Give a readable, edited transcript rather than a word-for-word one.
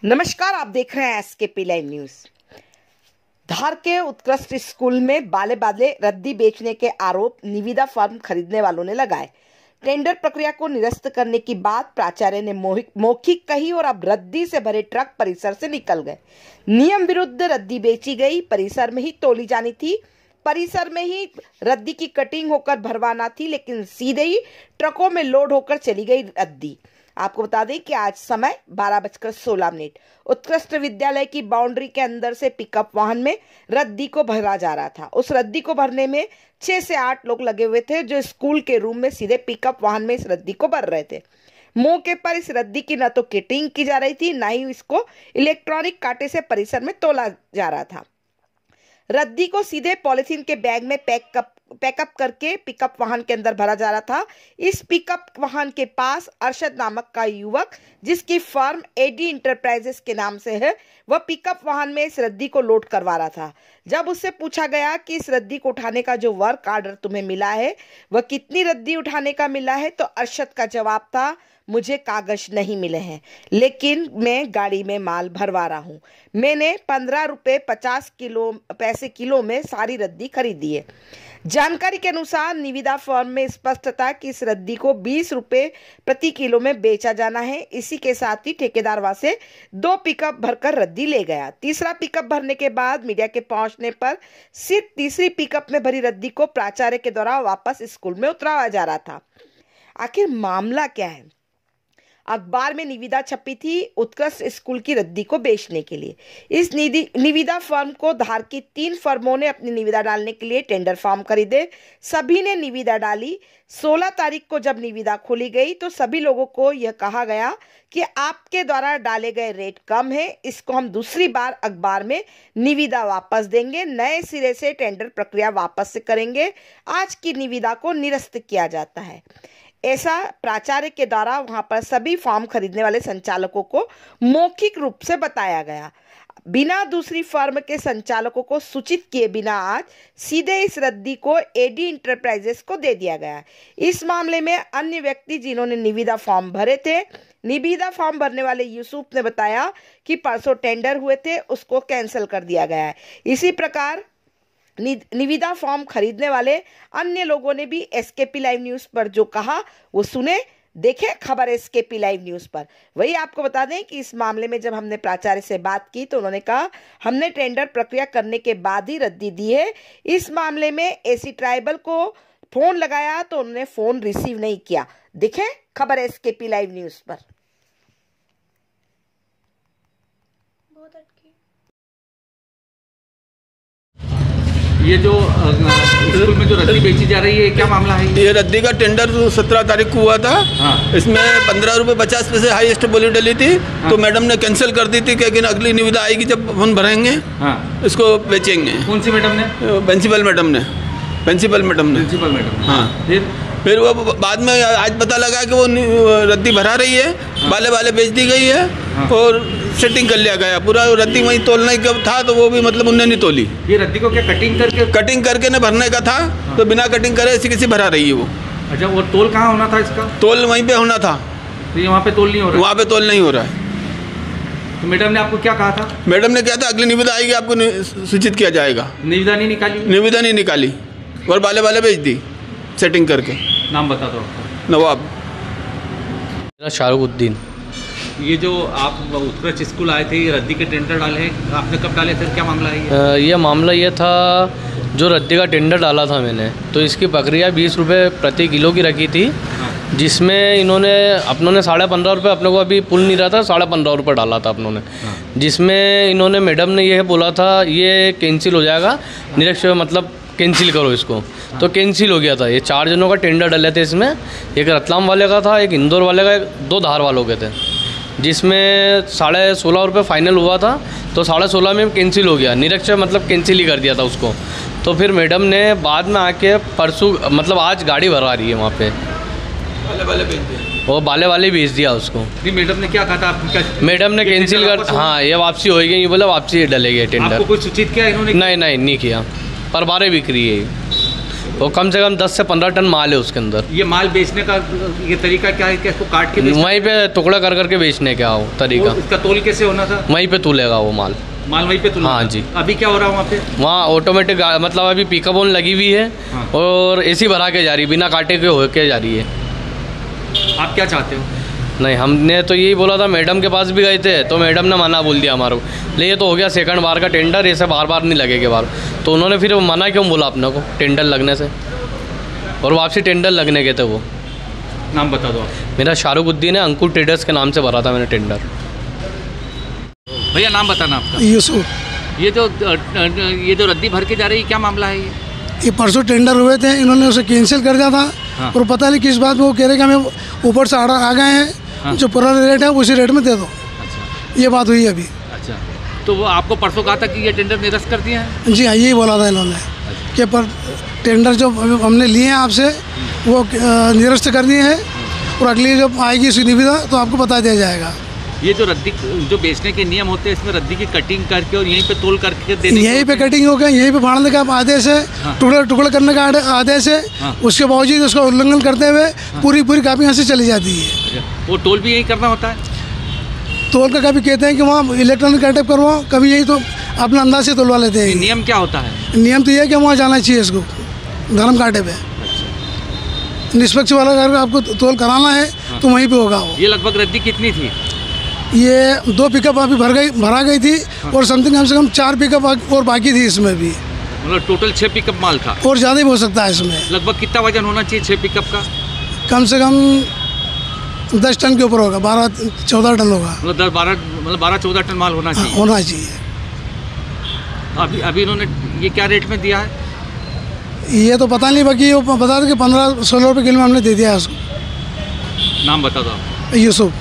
नमस्कार, आप देख रहे हैं एसकेपी लाइव न्यूज। धार के उत्कृष्ट स्कूल में बाले बाले रद्दी बेचने के आरोप निविदा फर्म खरीदने वालों ने लगाए। टेंडर प्रक्रिया को निरस्त करने की बात प्राचार्य ने मौखिक कही और अब रद्दी से भरे ट्रक परिसर से निकल गए। नियम विरुद्ध रद्दी बेची गई, परिसर में ही तोली जानी थी, परिसर में ही रद्दी की कटिंग होकर भरवाना थी, लेकिन सीधे ही ट्रकों में लोड होकर चली गई रद्दी। आपको बता दें कि आज समय 12:16 उत्कृष्ट विद्यालय की बाउंड्री के अंदर से पिकअप वाहन में रद्दी को भरा जा रहा था। उस रद्दी को भरने में 6 से 8 लोग लगे हुए थे, जो स्कूल के रूम में सीधे पिकअप वाहन में इस रद्दी को भर रहे थे। मौके पर इस रद्दी की न तो कटिंग की जा रही थी, न ही इसको इलेक्ट्रॉनिक कांटे से परिसर में तोला जा रहा था। रद्दी को सीधे पॉलिथीन के बैग में पैकअप करके पिकअप वाहन के अंदर भरा जा रहा था। इस पिकअप वाहन के पास अरशद नामक का युवक, जिसकी फर्म एडी इंटरप्राइजेस के नाम से है, वह पिकअप वाहन में इस रद्दी को लोड करवा रहा था। जब उससे पूछा गया कि इस रद्दी को उठाने का जो वर्क आर्डर तुम्हें मिला है वह कितनी रद्दी उठाने का मिला है, तो अरशद का जवाब था, मुझे कागज नहीं मिले हैं, लेकिन मैं गाड़ी में माल भरवा रहा हूँ। मैंने 15 रुपये 50 पैसे किलो में सारी रद्दी खरीदी है। जानकारी के अनुसार निविदा फर्म में स्पष्ट था कि इस रद्दी को 20 रुपये प्रति किलो में बेचा जाना है। इसी के साथ ही ठेकेदार वहां से 2 पिकअप भरकर रद्दी ले गया। तीसरा पिकअप भरने के बाद मीडिया के पहुंचने पर सिर्फ तीसरी पिकअप में भरी रद्दी को प्राचार्य के द्वारा वापस स्कूल में उतराया जा रहा था। आखिर मामला क्या है? अखबार में निविदा छपी थी उत्कृष्ट स्कूल की रद्दी को बेचने के लिए। इस निविदा फर्म को धार की 3 फर्मों ने अपनी निविदा डालने के लिए टेंडर फॉर्म खरीदे। सभी ने निविदा डाली। 16 तारीख को जब निविदा खोली गई तो सभी लोगों को यह कहा गया कि आपके द्वारा डाले गए रेट कम है, इसको हम दूसरी बार अखबार में निविदा वापस देंगे, नए सिरे से टेंडर प्रक्रिया वापस से करेंगे। आज की निविदा को निरस्त किया जाता है, ऐसा प्राचार्य के द्वारा वहां पर सभी फॉर्म खरीदने वाले संचालकों को मौखिक रूप से बताया गया। बिना दूसरी फर्म के संचालकों को सूचित किए बिना आज सीधे इस रद्दी को एडी इंटरप्राइजेस को दे दिया गया। इस मामले में अन्य व्यक्ति जिन्होंने निविदा फॉर्म भरे थे, निविदा फॉर्म भरने वाले यूसुफ ने बताया कि परसों टेंडर हुए थे, उसको कैंसिल कर दिया गया है। इसी प्रकार निविदा फॉर्म खरीदने वाले अन्य लोगों ने भी एसकेपी लाइव न्यूज पर जो कहा वो सुने, देखें खबर एसकेपी लाइव न्यूज पर। वही आपको बता दें कि इस मामले में जब हमने प्राचार्य से बात की तो उन्होंने कहा, हमने टेंडर प्रक्रिया करने के बाद ही रद्दी दी है। इस मामले में एसी ट्राइबल को फोन लगाया तो उन्होंने फोन रिसीव नहीं किया। देखें खबर एसकेपी लाइव न्यूज पर। ये जो स्कूल में जो रद्दी बेची जा रही है, क्या मामला है? ये रद्दी का टेंडर 17 तारीख को हुआ था। हाँ। इसमें 15 रुपये 50 पैसे हाईएस्ट बोली डली थी। हाँ। तो मैडम ने कैंसिल कर दी थी, लेकिन अगली निविदा आएगी जब हम भरेंगे। हाँ। इसको बेचेंगे। कौन सी मैडम ने? प्रिंसिपल मैडम ने। हाँ। फिर वो बाद में आज पता लगा कि वो रद्दी भरा रही है। हाँ। बाले बाले बेच दी गई है। हाँ। और सेटिंग कर लिया गया पूरा। रद्दी वहीं तोलने का था तो वो भी मतलब उन्होंने नहीं तोली। ये रद्दी को क्या कटिंग करके न भरने का था। हाँ। तो बिना कटिंग करे ऐसी किसी भरा रही है वो। अच्छा, वो तोल कहाँ होना था इसका? तोल वहीं पे होना था। तो ये वहाँ पे तोल नहीं हो रहा? वहाँ पे तोल नहीं हो रहा है। तो मैडम ने आपको क्या कहा था? मैडम ने क्या था, अगली निविदा आएगी आपको सूचित किया जाएगा। निविदा नहीं निकाली? निविदा नहीं निकाली और बाले बाले बेच दी सेटिंग करके। नाम बता दो आपका। नवाब। मेरा शाहरुखुद्दीन। ये जो आप उत्कृष्ट स्कूल आए थे, ये रद्दी के टेंडर डाले हैं, आपने कब डाले थे, क्या मामला है? ये मामला ये था, जो रद्दी का टेंडर डाला था मैंने, तो इसकी प्रक्रिया 20 रुपये प्रति किलो की रखी थी। हाँ। जिसमें इन्होंने 15.5 रुपये, अपने को अभी पुल नहीं रहा था, 15.5 रुपये डाला था अपनों ने। हाँ। जिसमें इन्होंने मैडम ने यह बोला था ये कैंसिल हो जाएगा। हाँ। निरक्षर मतलब कैंसिल करो इसको। हाँ। तो कैंसिल हो गया था। ये 4 जनों का टेंडर डले थे इसमें, एक रतलाम वाले का था, एक इंदौर वाले का, 2 धार वालों के थे, जिसमें 16.5 रुपये फाइनल हुआ था। तो 16.5 में कैंसिल हो गया, निरक्षर मतलब कैंसिल ही कर दिया था उसको। तो फिर मैडम ने बाद में आके परसों मतलब आज गाड़ी भरवा रही है वहाँ पे, वो बाले वाले भेज दिया उसको। नहीं, मैडम ने क्या कहा था आपको? मैडम ने कैंसिल कर, हाँ ये वापसी होएगी, ये बोला वापसी डलेगी टेंडर। आपको कुछ सूचित किया इन्होंने? नहीं किया, पर बारे बिक्री है। और कम से कम 10 से 15 टन माल है उसके अंदर। ये माल बेचने का ये तरीका क्या है कि इसको काट के वहीं पे टुकड़ा कर करके बेचने का वो तरीका। इसका तोल कैसे होना था? वहीं पे तूलेगा वो माल वहीं पे तुला? हाँ जी। अभी क्या हो रहा है वहाँ पे? वहाँ ऑटोमेटिक मतलब अभी पिकअप ऑन लगी हुई है। हाँ। और एसी भरा के जा रही है, बिना काटे के होके जा रही है। आप क्या चाहते हो? नहीं, हमने तो यही बोला था, मैडम के पास भी गए थे तो मैडम ने मना बोल दिया हमारे को। ले ये तो हो गया सेकंड बार का टेंडर, ऐसे बार बार नहीं लगेगा बार। तो उन्होंने फिर मना क्यों बोला अपने को टेंडर लगने से, और वापसी टेंडर लगने के थे वो। नाम बता दो आप। मेरा शाहरुखुद्दीन है, अंकुर ट्रेडर्स के नाम से भरा था मैंने टेंडर। भैया नाम बताना आपका। यूसुफ। ये जो रद्दी भर के जा रही है, क्या मामला है ये परसों टेंडर हुए थे, इन्होंने उसे कैंसिल कर दिया था। हाँ। और पता नहीं किस बात में वो कह रहे कि हमें ऊपर से ऑर्डर आ गए हैं। हाँ। जो पुराना रेट है उसी रेट में दे दो। अच्छा। ये बात हुई अभी। अच्छा, तो वो आपको परसों कहा था कि ये टेंडर निरस्त कर दिए हैं? जी हाँ, यही बोला था इन्होंने कि पर टेंडर जो हमने लिए हैं आपसे वो निरस्त कर दिए हैं, और अगली जब आएगी इसी निविदा तो आपको बता दिया जाएगा। ये जो रद्दी जो बेचने के नियम होते हैं, इसमें रद्दी की कटिंग करके और यहीं पे तोल करके देने यहीं पे कटिंग हो गया, यहीं पे फाड़ने का आदेश है। हाँ। टुकड़े करने का आदेश है। हाँ। उसके बावजूद उसका उल्लंघन करते हुए पूरी कापी यहाँ से चली जाती है। वो टोल भी यही करना होता है? तोल का कभी कहते हैं कि वहाँ इलेक्ट्रॉनिक अटैक करवाओ, कभी यही तो अपना अंदाज से तोलवा लेते हैं। नियम क्या होता है? नियम तो ये है कि वहाँ जाना चाहिए इसको धर्म कांटे पे। निष्पक्ष वाला अगर आपको तोल कराना है तो वहीं पे होगा वो। ये लगभग रद्दी कितनी थी? ये 2 पिकअप अभी भरा गई थी। और समथिंग कम से कम 4 पिकअप और बाकी थी इसमें भी। मतलब टोटल 6 पिकअप माल था? और ज़्यादा भी हो सकता है इसमें। लगभग कितना वजन होना चाहिए 6 पिकअप का? कम से कम 10 टन के ऊपर होगा, 12-14 टन होगा। मतलब 12-14 टन माल होना चाहिए। होना चाहिए। अभी इन्होंने ये क्या रेट में दिया है? ये तो पता नहीं, बाकी वो बता दें कि 15-16 रुपये किलो में हमने दे दिया है उसको। नाम बता दो आप। यूसुफ।